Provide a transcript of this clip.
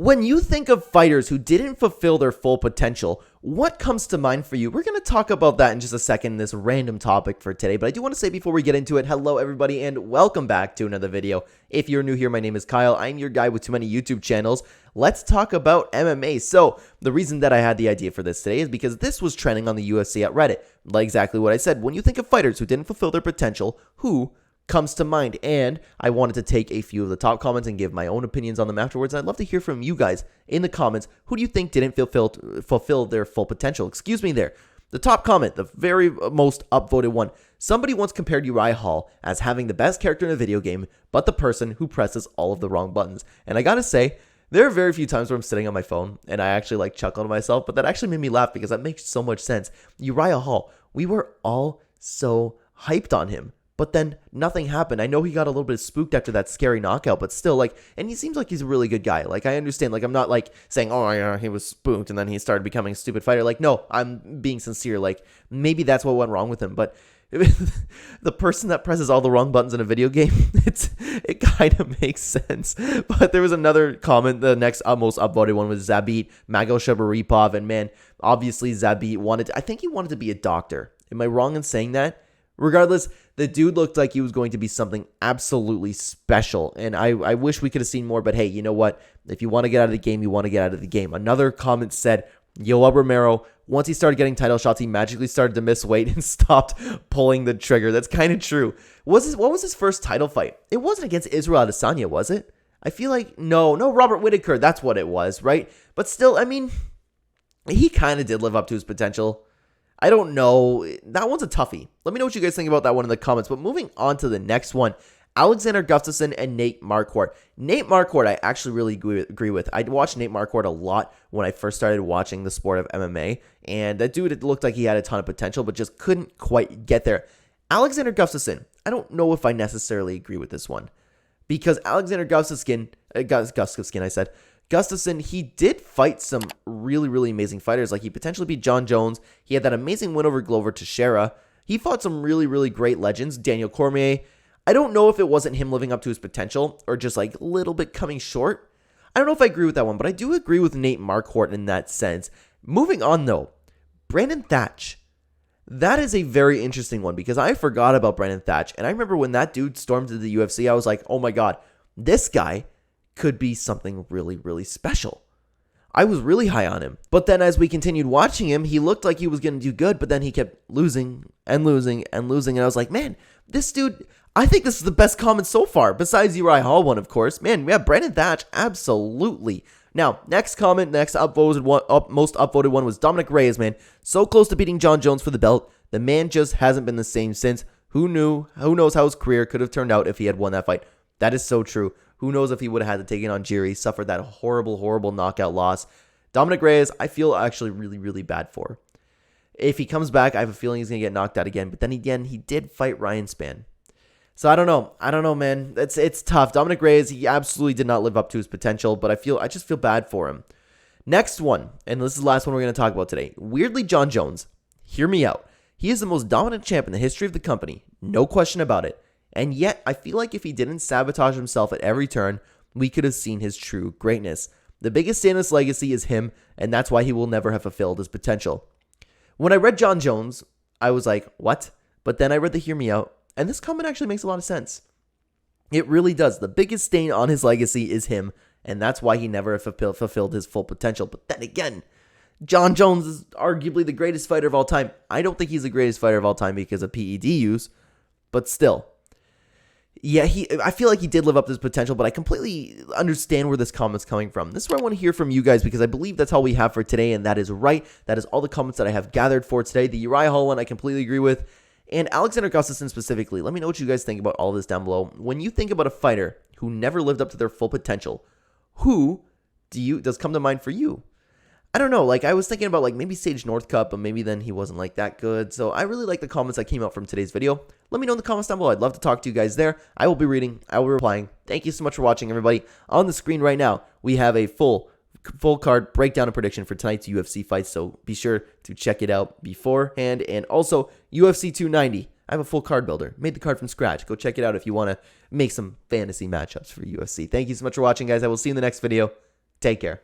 When you think of fighters who didn't fulfill their full potential, what comes to mind for you? We're going to talk about that in just a second, this random topic for today. But I do want to say before we get into it, hello everybody and welcome back to another video. If you're new here, my name is Kyle. I'm your guy with too many YouTube channels. Let's talk about MMA. So the reason that I had the idea for this today is because this was trending on the UFC at Reddit. Like exactly what I said. When you think of fighters who didn't fulfill their potential, who comes to mind? And I wanted to take a few of the top comments and give my own opinions on them afterwards. I'd love to hear from you guys in the comments. Who do you think didn't fulfill their full potential? Excuse me there. The top comment, the very most upvoted one. Somebody once compared Uriah Hall as having the best character in a video game, but the person who presses all of the wrong buttons. And I gotta say, there are very few times where I'm sitting on my phone and I actually chuckle to myself, but that actually made me laugh because that makes so much sense. Uriah Hall, we were all so hyped on him. But then nothing happened. I know he got a little bit spooked after that scary knockout, but still, and he seems like he's a really good guy. I understand. I'm not saying, oh, yeah, he was spooked and then he started becoming a stupid fighter. No, I'm being sincere. Maybe that's what went wrong with him. But the person that presses all the wrong buttons in a video game, it kind of makes sense. But there was another comment. The next most upvoted one was Zabit Magoshabaripov. And man, obviously Zabit I think he wanted to be a doctor. Am I wrong in saying that? Regardless, the dude looked like he was going to be something absolutely special, and I wish we could have seen more, but hey, you know what? If you want to get out of the game, you want to get out of the game. Another comment said, Yoel Romero, once he started getting title shots, he magically started to miss weight and stopped pulling the trigger. That's kind of true. What was his first title fight? It wasn't against Israel Adesanya, was it? I feel like, no, Robert Whittaker, that's what it was, right? But still, I mean, he kind of did live up to his potential. I don't know. That one's a toughie. Let me know what you guys think about that one in the comments. But moving on to the next one, Alexander Gustafsson and Nate Marquardt. Nate Marquardt, I actually really agree with. I watched Nate Marquardt a lot when I first started watching the sport of MMA. And that dude, it looked like he had a ton of potential, but just couldn't quite get there. Alexander Gustafsson, I don't know if I necessarily agree with this one. Because Alexander Gustafsson, Gustafsson, he did fight some really, really amazing fighters. He potentially beat Jon Jones. He had that amazing win over Glover Teixeira. He fought some really, really great legends. Daniel Cormier. I don't know if it wasn't him living up to his potential or just a little bit coming short. I don't know if I agree with that one, but I do agree with Nate Marquardt in that sense. Moving on though, Brandon Thatch. That is a very interesting one because I forgot about Brandon Thatch. And I remember when that dude stormed into the UFC, I was like, oh my God, this guy could be something really, really special. I was really high on him. But then as we continued watching him, he looked like he was going to do good, but then he kept losing and losing and losing. And I was like, man, this dude, I think this is the best comment so far, besides Uriah Hall one, of course. Man, we have Brandon Thatch, absolutely. Now, next comment, most upvoted one was Dominic Reyes, man. So close to beating Jon Jones for the belt. The man just hasn't been the same since. Who knew? Who knows how his career could have turned out if he had won that fight. That is so true. Who knows if he would have had to take it on Jiri, suffered that horrible, horrible knockout loss. Dominic Reyes, I feel actually really, really bad for. If he comes back, I have a feeling he's going to get knocked out again. But then again, he did fight Ryan Spann. So I don't know, man. It's tough. Dominic Reyes, he absolutely did not live up to his potential, but I just feel bad for him. Next one, and this is the last one we're going to talk about today. Weirdly, Jon Jones. Hear me out. He is the most dominant champ in the history of the company. No question about it. And yet, I feel like if he didn't sabotage himself at every turn, we could have seen his true greatness. The biggest stain in his legacy is him, and that's why he will never have fulfilled his potential. When I read Jon Jones, I was like, what? But then I read the Hear Me Out, and this comment actually makes a lot of sense. It really does. The biggest stain on his legacy is him, and that's why he never fulfilled his full potential. But then again, Jon Jones is arguably the greatest fighter of all time. I don't think he's the greatest fighter of all time because of PED use, but still. Yeah, I feel like he did live up to his potential, but I completely understand where this comment's coming from. This is where I want to hear from you guys because I believe that's all we have for today, and that is right. That is all the comments that I have gathered for today. The Uriah Hall one I completely agree with, and Alexander Gustafsson specifically. Let me know what you guys think about all of this down below. When you think about a fighter who never lived up to their full potential, who does come to mind for you? I don't know, I was thinking about maybe Sage Northcutt, but maybe then he wasn't that good. So I really like the comments that came out from today's video. Let me know in the comments down below. I'd love to talk to you guys there. I will be reading. I will be replying. Thank you so much for watching, everybody. On the screen right now, we have a full card breakdown and prediction for tonight's UFC fights. So be sure to check it out beforehand. And also UFC 290. I have a full card builder. Made the card from scratch. Go check it out if you want to make some fantasy matchups for UFC. Thank you so much for watching, guys. I will see you in the next video. Take care.